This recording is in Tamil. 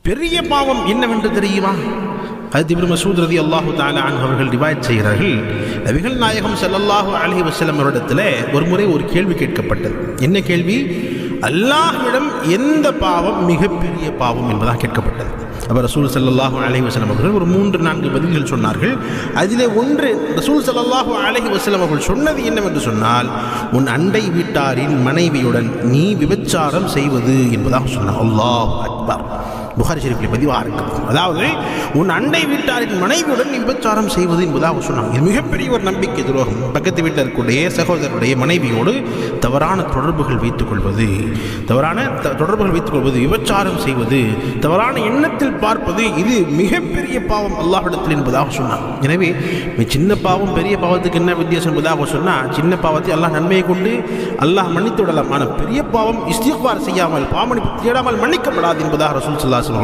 பெரிய பாவம் என்னவென்று தெரியுமா? ஹஜ்ரத் இப்னு மஸ்ஊத் ரலியல்லாஹு தஆலா அன்ஹு அவர்கள் ரிவாயத் செய்கிறார்கள், நபிகள் நாயகம் ஸல்லல்லாஹு அலைஹி வஸல்லம் அவரிடத்தில் ஒரு முறை ஒரு கேள்வி கேட்கப்பட்டது. என்ன கேள்வி? அல்லாஹ்விடம் எந்த பாவம் மிகப்பெரிய பாவம் என்பதாக கேட்கப்பட்டது. அப்போ ரசூல் ஸல்லல்லாஹு அலைஹி வஸல்லம் அவர்கள் ஒரு 3-4 பதில்கள் சொன்னார்கள். அதிலே ஒன்று ரசூல் ஸல்லல்லாஹு அலைஹி வஸல்லம் அவர்கள் சொன்னது என்னவென்று சொன்னால், உன் அண்டை வீட்டாரின் மனைவியுடன் நீ விபச்சாரம் செய்வது என்பதாக சொன்னார். அல்லாஹ் அக்பர். புகாரி ஷரீஃபில் பதிவாக இருக்கிறது. அதாவது உன் அண்டை வீட்டாரின் மனைவியுடன் நீ விபச்சாரம் செய்வது என்பதாக சொன்னாங்க. இது மிகப்பெரிய ஒரு நம்பிக்கை துரோகம். பக்கத்து வீட்டில் இருக்கக்கூடிய சகோதரருடைய மனைவியோடு தவறான தொடர்புகள் வைத்துக் கொள்வது, விபச்சாரம் செய்வது, தவறான எண்ணத்தில் பார்ப்பது, இது மிகப்பெரிய பாவம் அல்லாஹ்விடத்தில் என்பதாக சொன்னாங்க. எனவே சின்ன பாவம் பெரிய பாவத்துக்கு என்ன வித்தியாசம் என்பதாக சொன்னால், சின்ன பாவத்தை அல்லாஹ் நன்மையை கொண்டு அல்லாஹ் மன்னித்து விடலாம். ஆனால் பெரிய பாவம் இஸ்திக்பார் செய்யாமல் பாவமன்னிப்பு தேடாமல் மன்னிக்கப்படாது என்பதாக ரசூல் ஸல்லல்லாஹு